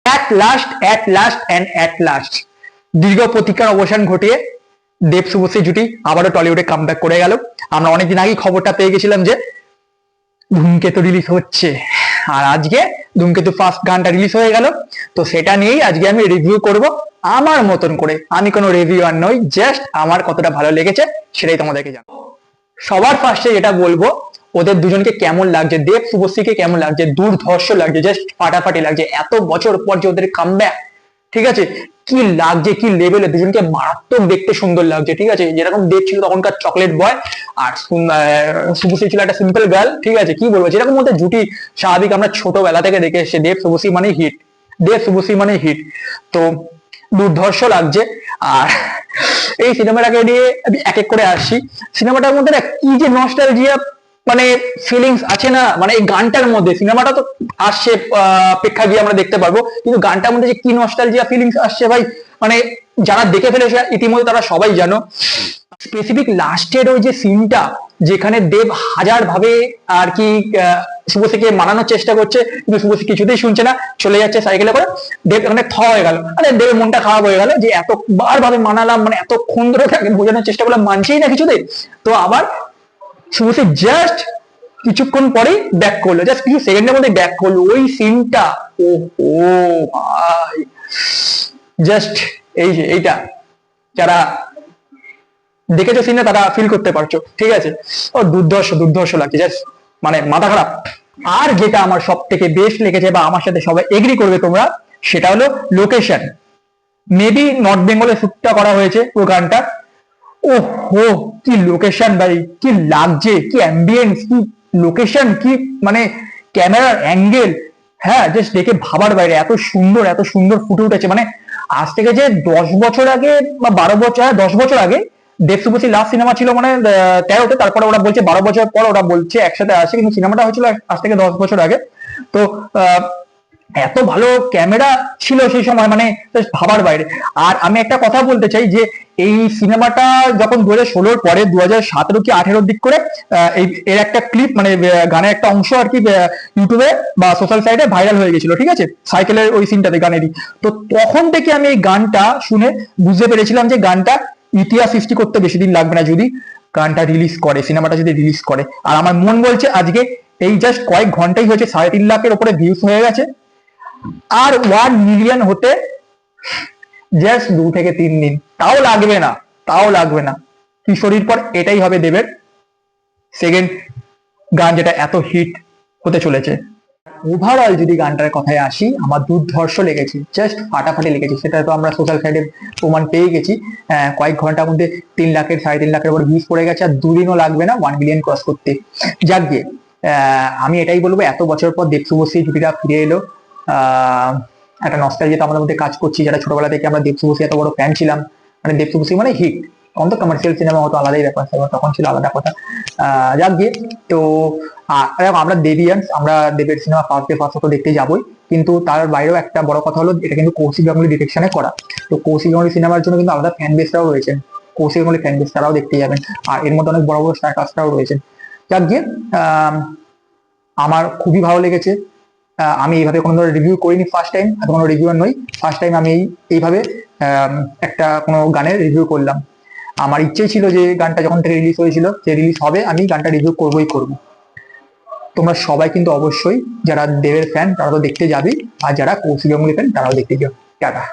At last দীর্ঘ প্রতীক্ষার অবসান ঘটিয়ে দেব শুভশ্রী জুটি আবারও টলিউডে কামব্যাক করে গেল। আমরা অনেকদিন আগেই খবরটা পেয়ে গেছিলাম যে ধূমকেতু রিলিজ হচ্ছে, আর আজকে ধূমকেতু ফার্স্ট গানটা রিলিজ হয়ে গেল। তো সেটা নিয়েই আজকে আমি রিভিউ করব আমার মতন করে। আমি কোনো রিভিউয়ার নই, জাস্ট আমার কতটা ভালো লেগেছে সেটাই তোমাদেরকে জানাবো। সবার ফার্স্টে যেটা বলবো, ওদের দুজনকে কেমন লাগছে, দেব শুভশ্রীকে কেমন লাগছে, দুর্ধর্ষ লাগছে, জাস্ট ফাটাফাটি লাগছে। এত বছর পর যে ওদের কামব্যাক, ঠিক আছে, কি লাগছে, কি লেভেলে দুজনকে মারাত্মক দেখতে সুন্দর লাগছে। ঠিক আছে, যেরকম দেব ছিল তখনকার চকলেট বয়, আর শুভশ্রী ছিল একটা সিম্পল গার্ল। ঠিক আছে, কি বলবো, যেরকম ওদের জুটি স্বাভাবিক আমরা ছোটবেলা থেকে দেখে এসেছি, দেব শুভশ্রী মানে হিট, দেব শুভশ্রী মানে হিট। তো দুর্ধর্ষ লাগছে। আর এই সিনেমাটাকে নিয়ে আমি এক এক করে আসছি। সিনেমাটার মধ্যে না কি যে নস্টালজিয়া মানে ফিলিংস আছে না, মানে এই গানটার মধ্যে, সিনেমাটা তো আসছে প্রেক্ষাগৃহে আমরা দেখতে পারবো, কিন্তু গানটার মধ্যে যে কি নস্টালজিয়া ফিলিংস আসছে ভাই, মানে যারা দেখে ফেলেছে ইতিমধ্যে তারা সবাই জানো। স্পেসিফিক লাস্টের ওই যে সিনটা, যেখানে দেব হাজার ভাবে আর কি শুভশ্রীকে মানানোর চেষ্টা করছে, কিন্তু শুভশ্রী কিছুতেই শুনছে না, চলে যাচ্ছে সাইকেলে করে। দেব এখানে হয়ে গেল, আরে দেবের মনটা খারাপ হয়ে গেল যে এতবার ভাবে মানালাম, মানে এতক্ষণ ধরে তাকে বোঝানোর চেষ্টা করলাম, মানছেই না কিছুতেই। তো আবার শুভশ্রী জাস্ট কিছুক্ষণ পরেই ব্যাক করলো, জাস্ট কিছু সেকেন্ডের মধ্যে ব্যাক করলো। ওই সিনটা, ও ও ভাই, জাস্ট এই যে এইটা যারা দেখেছো সিনে তারা ফিল করতে পারছো। ঠিক আছে, ও দুর্ধর্ষ দুর্ধর্ষ লাগছে, জাস্ট মানে মাথা খারাপ। আর যেটা আমার সব থেকে বেস্ট লেগেছে, বা আমার সাথে সবাই এগ্রি করবে তোমরা, সেটা হলো লোকেশন। মেবি নর্থ বেঙ্গলে শুটটা করা হয়েছে ওই গানটা। ও হো, কি লোকেশন ভাই, কি লাগছে, কি অ্যাম্বিয়েন্স, কি লোকেশন, কি মানে ক্যামেরার অ্যাঙ্গেল, হ্যাঁ জাস্ট দেখে ভাবার বাইরে। এত সুন্দর, এত সুন্দর ফুটে উঠেছে। মানে আজ থেকে যে 10 বছর আগে বা 12 বছর, 10 বছর আগে দেব শুভশ্রী লাস্ট সিনেমা ছিল মানে 13তে, তারপরে ওরা বলছে 12 বছর পর ওরা বলছে একসাথে আসে, কিন্তু সিনেমাটা হয়েছিল আজ থেকে 10 বছর আগে। তো এত ভালো ক্যামেরা ছিল সেই সময়, মানে ভাবার বাইরে। আর আমি একটা কথা বলতে চাই যে এই সিনেমাটা যখন 2016-র পরে 2017 কি 18-র দিক করে এর একটা ক্লিপ, মানে গানের একটা অংশ আর কি ইউটিউবে বা সোশ্যাল সাইটে ভাইরাল হয়ে গেছিল। ঠিক আছে, সাইকেলের ওই সিনটাতে গানেরই। তো তখন থেকে আমি এই গানটা শুনে বুঝতে পেরেছিলাম যে গানটা ইতিহাস সৃষ্টি করতে বেশি দিন লাগবে না, যদি গানটা রিলিজ করে, সিনেমাটা যদি রিলিজ করে। আর আমার মন বলছে আজকে এই জাস্ট কয়েক ঘন্টাই হয়েছে 3.5 লাখের উপরে ভিউজ হয়ে গেছে। আর 1 মিলিয়ন হতে জাস্ট 2 থেকে 3 দিন, তাও লাগবে না, তাও লাগবে না। কিশোরীর পর এটাই হবে দেবের সেকেন্ড গান যেটা এত হিট হতে চলেছে। ওভারঅল যদি গানটার কথায় আসি, আমার দুর্ধর্ষ লেগেছে, জাস্ট ফাটাফাটি লেগেছে। সেটা তো আমরা সোশ্যাল সাইটে প্রমাণ পেয়ে গেছি। কয়েক ঘন্টার মধ্যে 3 লাখের 3.5 লাখের উপর ভিউজ পড়ে গেছে, আর দুদিনও লাগবে না 1 মিলিয়ন ক্রস করতে। যাক গিয়ে আমি এটাই বলবো, এত বছর পর দেব শুভশ্রী জুটিটা ফিরে এলো। একটা নস্টালজিয়া তো আমাদের মধ্যে কাজ করছি, যারা ছোটবেলা থেকে আমরা দেব শুভশ্রী এত বড় ফ্যান ছিলাম। মানে দেব শুভশ্রী মানে হিট, তখন তো কমার্শিয়াল সিনেমা হতো, আলাদাই ব্যাপার, তখন ছিল আলাদা কথা। যাক গিয়ে, তো আমরা দেবিয়ান্স, আমরা দেবের সিনেমা ফার্স্ট তো দেখতে যাবোই, কিন্তু তার বাইরেও একটা বড় কথা হলো এটা কিন্তু কৌশিক গাঙ্গুলি ডিরেকশনে করা। তো কৌশিক গাঙ্গুলি সিনেমার জন্য কিন্তু আলাদা ফ্যান বেসটাও রয়েছে, কৌশিক গাঙ্গুলি ফ্যান বেস তারাও দেখতে যাবেন। আর এর মধ্যে অনেক বড় বড় স্টার কাস্টরাও রয়েছে। যাক গিয়ে আমার খুবই ভালো লেগেছে। আমি এইভাবে কোনো রিভিউ করিনি, ফার্স্ট টাইম, এত কোনো রিভিউয়ার নই, ফার্স্ট টাইম আমি এইভাবে একটা কোনো গানের রিভিউ করলাম। আমার ইচ্ছেই ছিল যে গানটা যখন থেকে রিলিজ হয়েছিল, যে রিলিজ হবে আমি গানটা রিভিউ করবোই করবো। তোমরা সবাই কিন্তু অবশ্যই যারা দেবের ফ্যান তারা তো দেখতে যাবেই, আর যারা কৌশিক গাঙ্গুলি ফ্যান তারাও দেখতে যাও। টাটা।